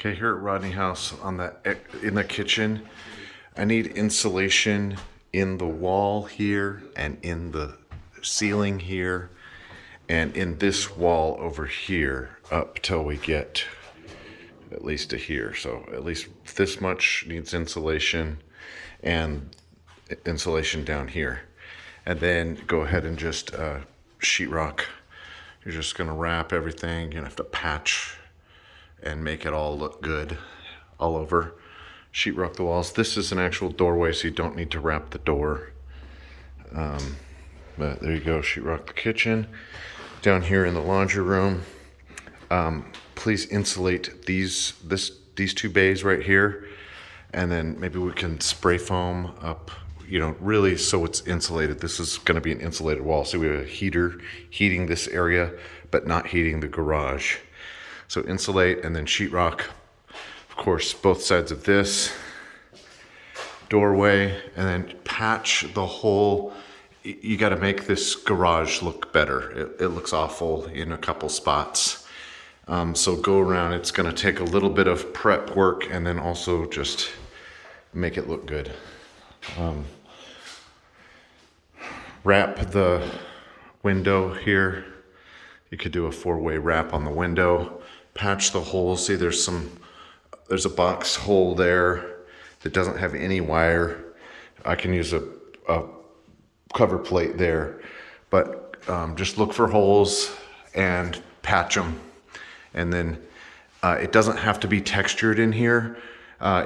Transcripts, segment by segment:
Okay, here at Rodney House in the kitchen, I need insulation in the wall here and in the ceiling here and in this wall over here up till we get at least to here. So at least this much needs insulation and insulation down here. And then go ahead and just sheetrock. You're just gonna wrap everything. You're gonna have to patch and make it all look good all over. Sheetrock the walls. This is an actual doorway, so you don't need to wrap the door. But there you go, sheetrock the kitchen. Down here in the laundry room, please insulate these two bays right here, and then maybe we can spray foam up, really so it's insulated. This is going to be an insulated wall, so we have a heater heating this area, but not heating the garage. So insulate and then sheetrock, of course, both sides of this doorway, and then patch the whole. You got to make this garage look better. It looks awful in a couple spots. So go around. It's going to take a little bit of prep work and then also just make it look good. Wrap the window here. You could do a 4-way wrap on the window. Patch the holes. See, there's a box hole there that doesn't have any wire. I can use a cover plate there, but just look for holes and patch them. And then it doesn't have to be textured in here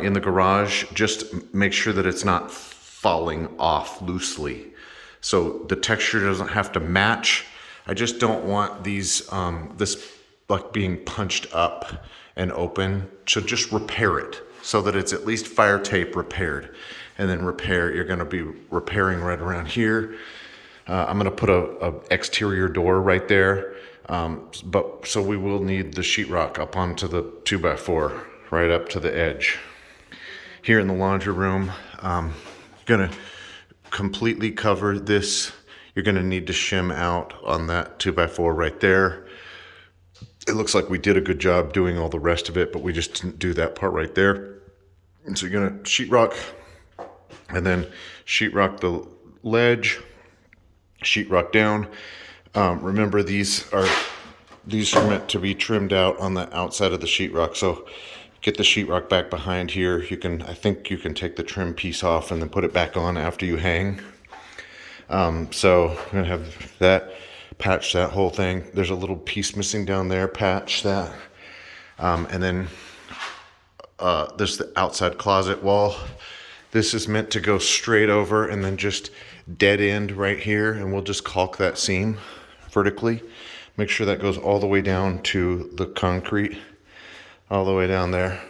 in the garage. Just make sure that it's not falling off loosely. So the texture doesn't have to match. I just don't want these this like being punched up and open. So just repair it so that it's at least fire tape repaired. And then you're gonna be repairing right around here. I'm gonna put a exterior door right there. So we will need the sheetrock up onto the 2x4, right up to the edge. Here in the laundry room, gonna completely cover this. You're gonna need to shim out on that 2x4 right there. It looks like we did a good job doing all the rest of it, but we just didn't do that part right there. And so you're gonna sheetrock and then sheetrock the ledge, sheetrock down. Remember these are meant to be trimmed out on the outside of the sheetrock. So get the sheetrock back behind here. I think you can take the trim piece off and then put it back on after you hang. So I'm gonna have that, patch that whole thing. There's a little piece missing down there, patch that. And then there's the outside closet wall. This is meant to go straight over and then just dead end right here, and we'll just caulk that seam vertically. Make sure that goes all the way down to the concrete, all the way down there.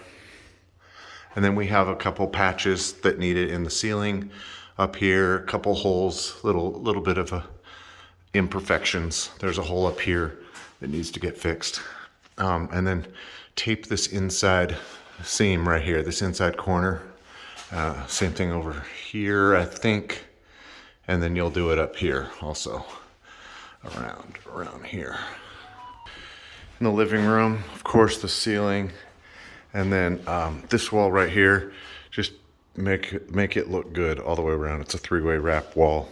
And then we have a couple patches that need it in the ceiling up here, a couple holes, little bit of imperfections. There's a hole up here that needs to get fixed. And then tape this inside seam right here, this inside corner. Same thing over here, I think. And then you'll do it up here also, around here. In the living room, of course, the ceiling. And then this wall right here, just make it look good all the way around. It's a 3-way wrap wall.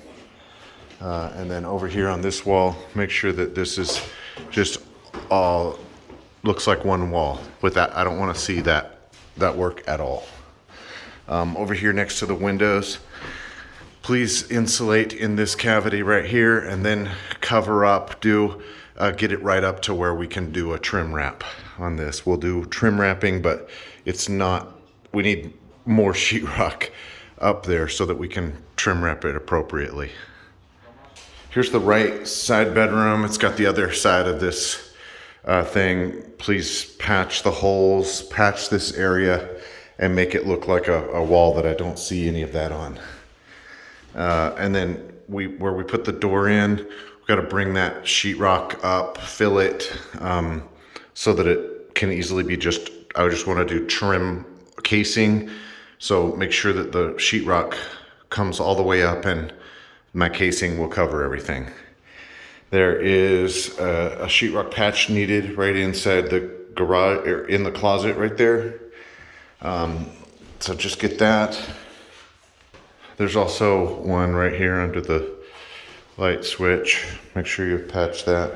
And then over here on this wall, make sure that this is just all looks like one wall. With that, I don't want to see that work at all. Over here next to the windows, please insulate in this cavity right here and then cover up, get it right up to where we can do a trim wrap on this. We'll do trim wrapping, but we need more sheetrock up there so that we can trim wrap it appropriately. Here's the right side bedroom. It's got the other side of this thing. Please patch the holes, patch this area, and make it look like a wall that I don't see any of that on. And then where we put the door in, we've got to bring that sheetrock up, fill it, so that it can easily be I just want to do trim casing. So make sure that the sheetrock comes all the way up and my casing will cover everything. There is a sheetrock patch needed right inside garage or in the closet right there. So just get that. There's also one right here under the light switch. Make sure you patch that.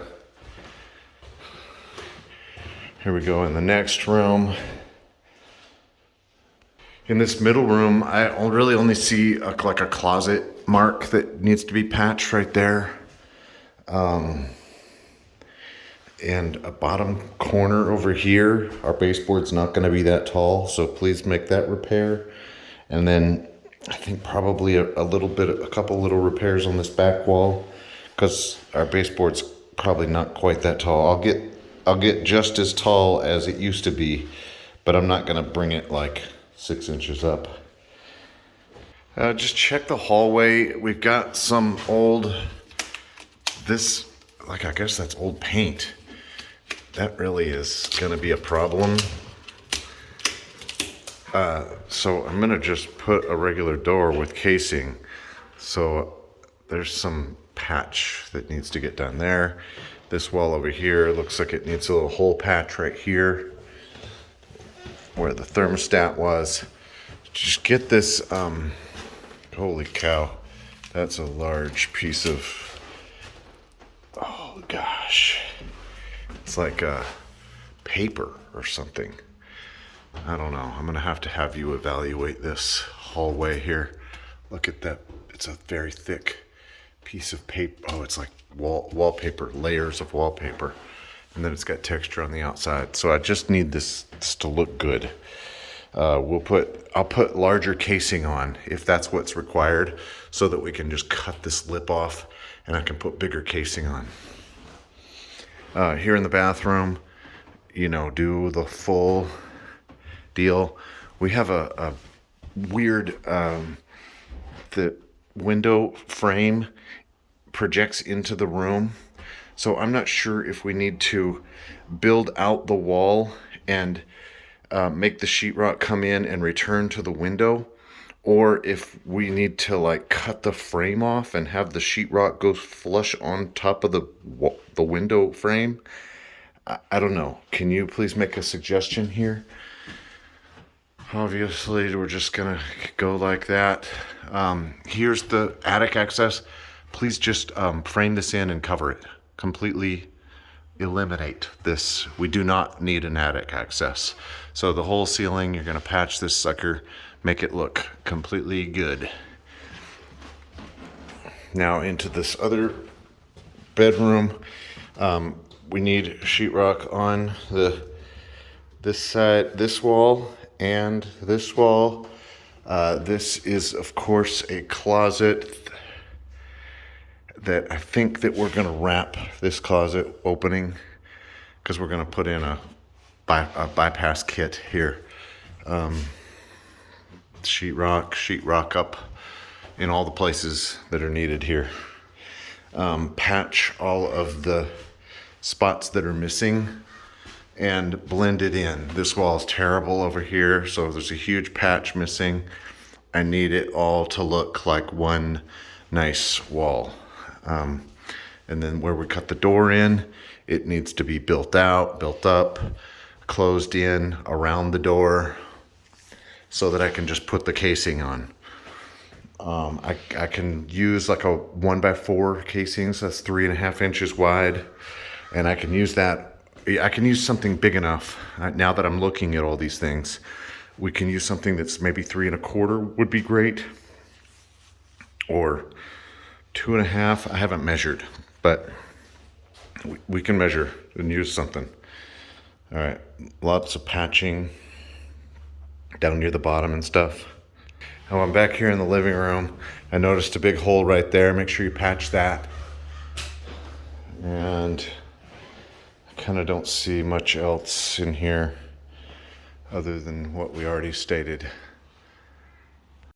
Here we go in the next room. In this middle room, I really only see like a closet mark that needs to be patched right there. And a bottom corner over here, our baseboard's not gonna be that tall, so please make that repair. And then I think probably a couple little repairs on this back wall, because our baseboard's probably not quite that tall. I'll get just as tall as it used to be, but I'm not gonna bring it like 6 inches up. Just check the hallway. We've got some old, I guess that's old paint. That really is gonna be a problem. So I'm gonna just put a regular door with casing. So there's some patch that needs to get done there. This wall over here looks like it needs a little hole patch right here where the thermostat was. Just get this, holy cow, that's a large piece of, oh gosh. It's like a paper or something. I don't know. I'm gonna have to have you evaluate this hallway here. Look at that. It's a very thick piece of paper. Oh, it's like wallpaper, layers of wallpaper. And then it's got texture on the outside. So I just need this to look good. I'll put larger casing on if that's what's required, so that we can just cut this lip off and I can put bigger casing on. Here in the bathroom, do the full deal. We have a weird, the window frame projects into the room. So I'm not sure if we need to build out the wall and make the sheetrock come in and return to the window, or if we need to like cut the frame off and have the sheetrock go flush on top of the window frame. I don't know. Can you please make a suggestion here? Obviously, we're just gonna go like that. Here's the attic access. Please just frame this in and cover it. Completely eliminate this. We do not need an attic access. So the whole ceiling, you're gonna patch this sucker, make it look completely good. Now into this other bedroom. We need sheetrock on this side, this wall, and this wall. This is, of course, a closet that I think that we're gonna wrap this closet opening, because we're gonna put in a bypass kit here. Sheetrock up in all the places that are needed here. Patch all of the spots that are missing and blend it in. This wall is terrible over here, so there's a huge patch missing. I need it all to look like one nice wall. And then where we cut the door in, it needs to be built out, built up, closed in around the door, so that I can just put the casing on. I can use like a 1x4 casing, so that's 3.5 inches wide. And I can use that. I can use something big enough. Now that I'm looking at all these things, we can use something that's maybe 3.25 would be great. Or 2.5, I haven't measured, but we can measure and use something. All right, lots of patching down near the bottom and stuff. Now I'm back here in the living room. I noticed a big hole right there. Make sure you patch that. And I kind of don't see much else in here other than what we already stated.